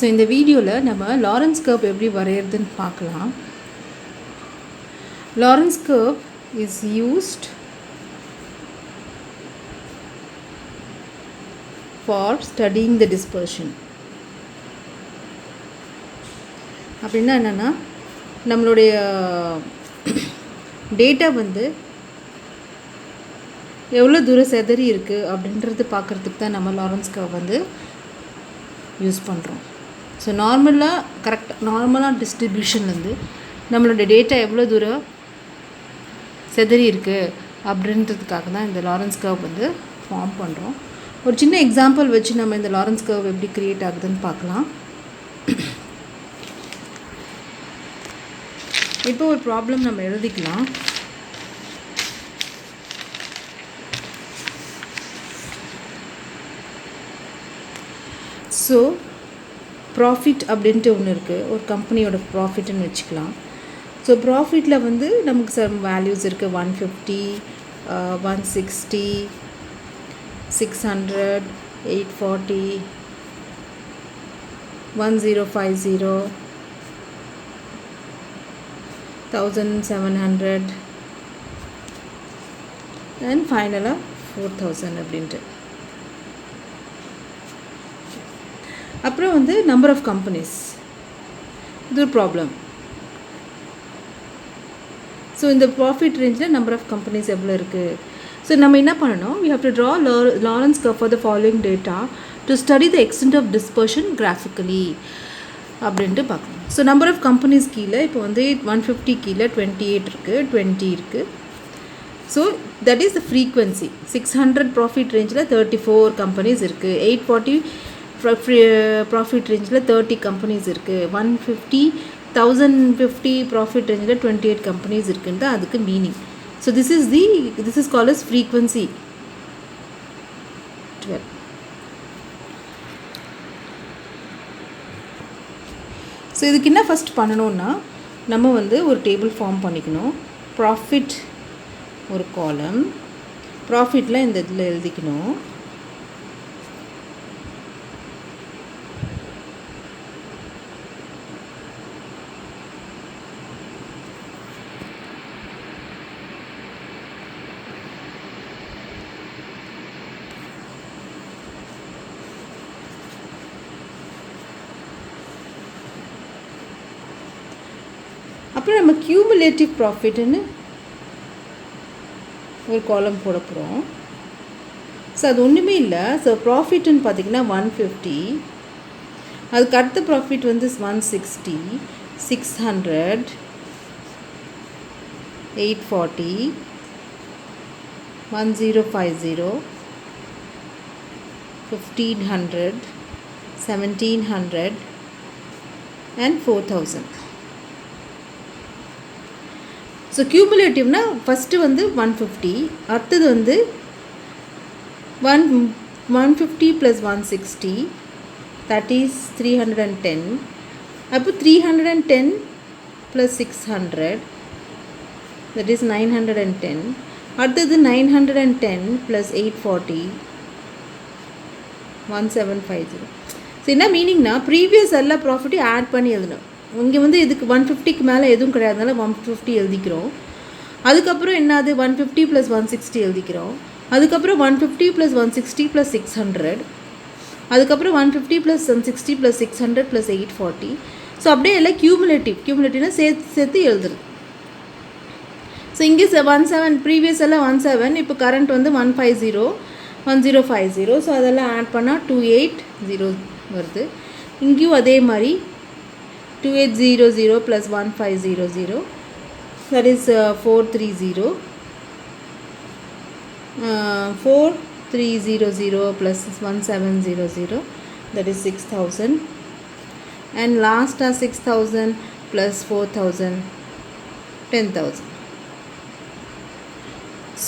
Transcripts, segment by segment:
So இந்த வீடியோவில் நம்ம லாரன்ஸ் கர்வ் எப்படி வரைகிறதுன்னு பார்க்கலாம். Lawrence curve is used for studying the dispersion. அப்படின்னா என்னென்னா, நம்மளுடைய டேட்டா வந்து எவ்வளோ தூரம் செதறி இருக்குது அப்படின்றது பார்க்குறதுக்கு தான் நம்ம லாரன்ஸ் கர்வ் வந்து யூஸ் பண்ணுறோம். ஸோ நார்மலாக டிஸ்ட்ரிபியூஷன்லேருந்து நம்மளோட டேட்டா எவ்வளோ தூரம் செதறி இருக்குது அப்படின்றதுக்காக தான் இந்த லாரன்ஸ் கர்வ் வந்து ஃபார்ம் பண்ணுறோம். ஒரு சின்ன எக்ஸாம்பிள் வச்சு நம்ம இந்த லாரன்ஸ் கர்வ் எப்படி க்ரியேட் ஆகுதுன்னு பார்க்கலாம். இப்போ ஒரு ப்ராப்ளம் நம்ம எழுதிக்கலாம். ஸோ ப்ராஃபிட் அப்படின்ட்டு ஒன்று இருக்குது, ஒரு கம்பெனியோட ப்ராஃபிட்னு வச்சுக்கலாம். ஸோ ப்ராஃபிட்டில் வந்து நமக்கு சம் வேல்யூஸ் இருக்குது. 150, 160, 600, 840, 1050, 1700 அண்ட் ஃபைனலாக 4000 அப்படின்ட்டு. அப்புறம் வந்து நம்பர் ஆஃப் கம்பெனிஸ், இது ஒரு ப்ராப்ளம். ஸோ இந்த ப்ராஃபிட் ரேஞ்சில் நம்பர் ஆஃப் கம்பெனிஸ் எவ்வளோ இருக்குது. ஸோ நம்ம என்ன பண்ணணும், we have to draw Lorentz curve for the following data to study the extent of dispersion graphically அப்படின்ட்டு பார்க்கணும். ஸோ நம்பர் ஆஃப் கம்பெனிஸ் கீழே இப்போ வந்து 150 கீழே 28 இருக்குது, 20 இருக்குது. So that is the frequency. 600 profit ரேஞ்சில் 34 கம்பெனிஸ் இருக்குது. 840 ப்ராஃபிட் ரேஞ்சில் 30 கம்பெனிஸ் இருக்குது. 1050 ப்ராஃபிட் ரேஞ்சில் 28 கம்பெனிஸ் இருக்குன்னு தான் அதுக்கு meaning. So this is called as frequency 12. So இதுக்கு என்ன ஃபஸ்ட் பண்ணணும்னா, நம்ம வந்து ஒரு டேபிள் ஃபார்ம் பண்ணிக்கணும். ப்ராஃபிட் ஒரு காலம், ப்ராஃபிட்டில் இந்த இதில் எழுதிக்கணும். அப்புறம் நம்ம கியூமுலேட்டிவ் ப்ராஃபிட்னு ஒரு காலம் போட போகிறோம். ஸோ அது ஒன்றுமே இல்லை. ஸோ ப்ராஃபிட்னு பார்த்திங்கன்னா 150, அதுக்கு அடுத்த ப்ராஃபிட் வந்து 160, 600, 840, 1050, 1500, 1700 and 4000. ஸோ கியூமுலேட்டிவ்னா ஃபஸ்ட்டு வந்து 150, அடுத்தது வந்து 150 + 160, தட் இஸ் 310. அப்போ 310 + 600, தட் இஸ் 910. அடுத்தது 910 + 840, 1750. ஸோ என்ன மீனிங்னா, ப்ரீவியஸ் எல்லா ப்ராஃபிட்டையும் ஆட் பண்ணி எழுதணும். இங்கே வந்து இதுக்கு 150க்கு மேலே எதுவும் கிடையாதுனால 150 எழுதிக்கிறோம். அதுக்கப்புறம் என்னது 150 + 160 எழுதிக்கிறோம். அதுக்கப்புறம் 150 + 160 + 600, அதுக்கப்புறம் 150 + 160 + 600 + 840. ஸோ அப்படியே எல்லாம் கியூமுலேட்டிவ்னா சேர்த்து எழுதுறது. ஸோ இங்கே 17 ப்ரீவியஸ் எல்லாம் 17, இப்போ கரண்ட் வந்து 1050. ஸோ அதெல்லாம் ஆட் பண்ணால் 280 வருது. இங்கேயும் அதே மாதிரி 2800 + 1500, that is 430. 4300 + 1700, that is 6000. and last 6000 + 4000, 10,000.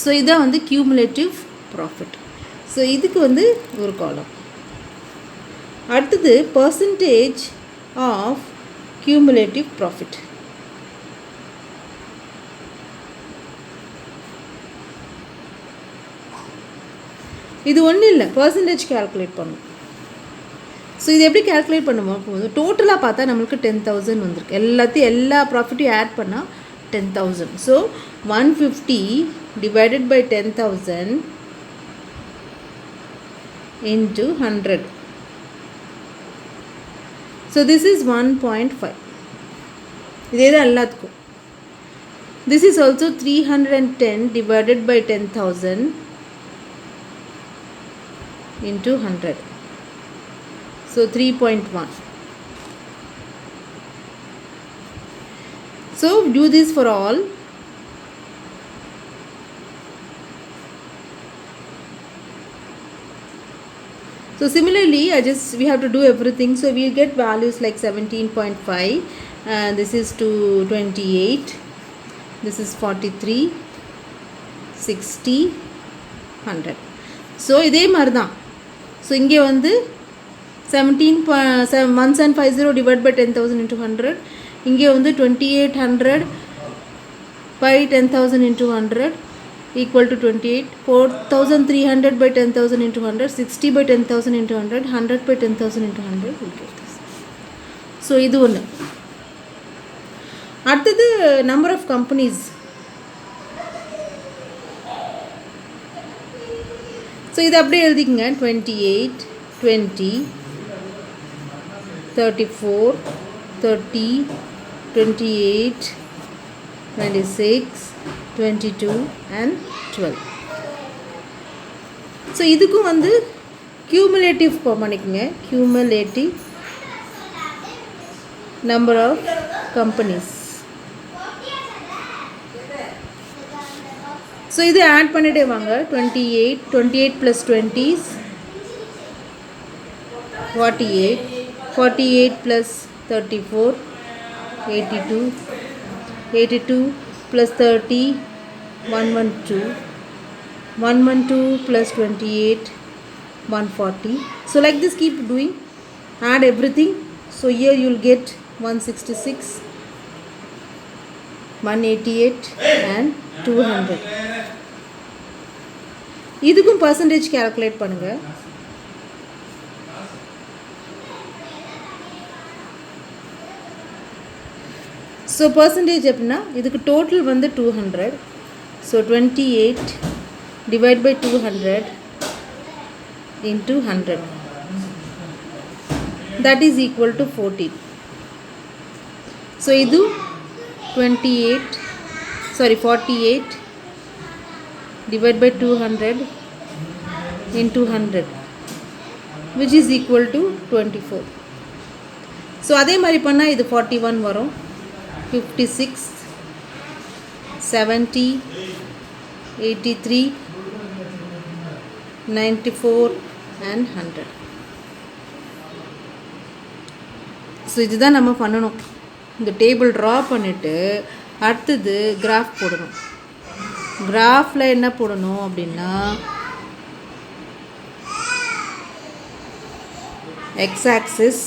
So இதான் வந்து கியூமுலேட்டிவ் ப்ராஃபிட். ஸோ இதுக்கு வந்து ஒரு காலம். அடுத்தது பர்சன்டேஜ் ஆஃப் cumulative profit. இது ஒன்றும் இல்லை, பர்சன்டேஜ் கால்குலேட் பண்ணும். ஸோ இது எப்படி கேல்குலேட் பண்ணுவோம் போது டோட்டலாக பார்த்தா நம்மளுக்கு 10,000 வந்திருக்கு. எல்லா ப்ராஃபிட்டையும் ஆட் பண்ணால் 10,000. So 150 divided by 10,000 into 100. So this is 1.5. இதே தான் எல்லாத்துக்கும். This is also 310 divided by 10,000 into 100. So 3.1. So do this for all. So similarly, we have to do everything. So we'll get values like 17.5, and this is to 28, this is 43, 60, 100. So இதே மாதிரி தான். So இங்கே வந்து 1750 divided by 10,000 into 100. இங்கே வந்து 2800 by 10,000 into 100 equal to 28. 4,300 by 10,000 into 100. 60 by 10,000 into 100. 100 by 10,000 into 100. We'll get this. So இது ஒன்று. அடுத்தது number of companies. So இது அப்படியே எழுதிக்கங்க. 28, 20, 34, 30, 28, 26, 22 and 12. So இதுக்கும் வந்து cumulative பண்ணிக்கங்க. Cumulative number of companies. So இது ஆட் பண்ணிட்டே வாங்க. 28 plus 20s 48, 48 plus 34 82, 82 plus 30 112, 112 plus 28 140. So like this keep doing, add everything. So here you will get 166, 188 and 200. இதுக்கும் percentage calculate பண்ணுங்க. So percentage எப்படின்னா இதுக்கு total வந்து 200. So 28 divided by 200 into 100. That is equal to 14. So இது 48 divided by 200 into 100, which is equal to 24. So அதே மாதிரி பண்ணா இது 41 வரும். 56, 70, 83, 94 and 100. ஸோ இதுதான் நம்ம பண்ணணும். இந்த டேபிள் ட்ரா பண்ணிவிட்டு அடுத்தது கிராஃப் போடணும். கிராஃபில் என்ன போடணும் அப்படின்னா எக்ஸ் ஆக்சிஸ்,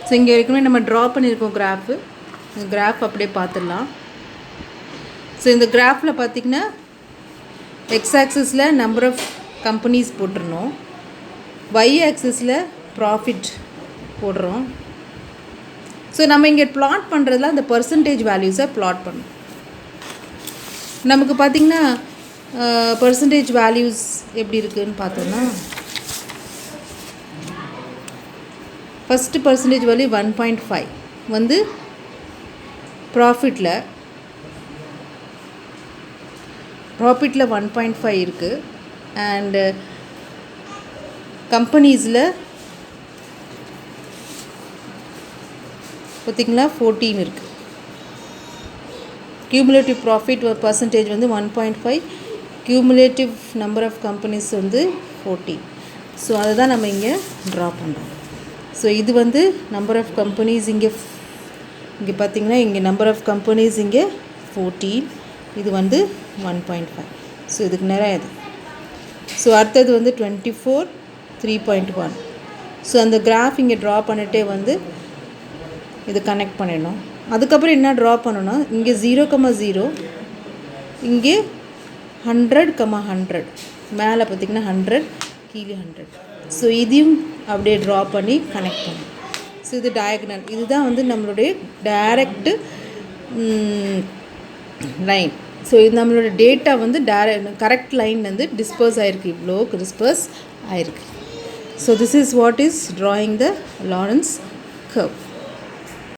ஸோ இங்கே ஏற்கனவே நம்ம ட்ரா பண்ணியிருக்கோம் கிராஃபு. இந்த கிராஃப் அப்படியே பார்த்துடலாம். ஸோ இந்த கிராஃபில் பார்த்திங்கன்னா எக்ஸ் ஆக்சிஸில் நம்பர் ஆஃப் கம்பெனிஸ் போட்டுருணும், ஒய் ஆக்சிஸில் ப்ராஃபிட் போடுறோம். ஸோ நம்ம இங்கே ப்ளாட் பண்ணுறதுல அந்த பர்சன்டேஜ் வேல்யூஸை ப்ளாட் பண்ணணும். நமக்கு பார்த்திங்கன்னா பர்சன்டேஜ் வேல்யூஸ் எப்படி இருக்குதுன்னு பார்த்தோன்னா ஃபஸ்ட்டு பர்சன்டேஜ் வேல்யூ 1.5 வந்து ப்ராஃபிட்டில் 1.5 இருக்குது. அண்டு கம்பெனிஸில் பார்த்திங்களா 14 இருக்குது. கியூமுலேட்டிவ் ப்ராஃபிட் பர்சன்டேஜ் வந்து 1.5, கியூமுலேட்டிவ் நம்பர் ஆஃப் கம்பெனிஸ் வந்து 14. ஸோ அதை தான் நம்ம இங்கே ட்ரா பண்ணுறோம். ஸோ இது வந்து நம்பர் ஆஃப் கம்பெனிஸ் இங்கே பார்த்திங்கன்னா இங்கே நம்பர் ஆஃப் கம்பெனிஸ் இங்கே 14, இது வந்து 1.5. ஸோ இதுக்கு நேரம் இது. ஸோ அடுத்தது வந்து 24 3.1, ஸோ அந்த கிராஃப் இங்கே ட்ரா பண்ணிட்டே வந்து இது கனெக்ட் பண்ணிடணும். அதுக்கப்புறம் என்ன ட்ரா பண்ணணும், இங்கே 0,0, இங்கே 100,100, மேலே பார்த்திங்கன்னா 100, கீழே 100. ஸோ இதையும் அப்படியே ட்ரா பண்ணி கனெக்ட் பண்ணணும். ஸோ இது டயக்னல். இதுதான் வந்து நம்மளுடைய டைரக்டு லைன். ஸோ இது நம்மளோட டேட்டா வந்து கரெக்ட் லைன் வந்து டிஸ்பர்ஸ் ஆகிருக்கு, இவ்வளோ டிஸ்பர்ஸ் ஆகிருக்கு. So this is what is drawing the Lawrence curve.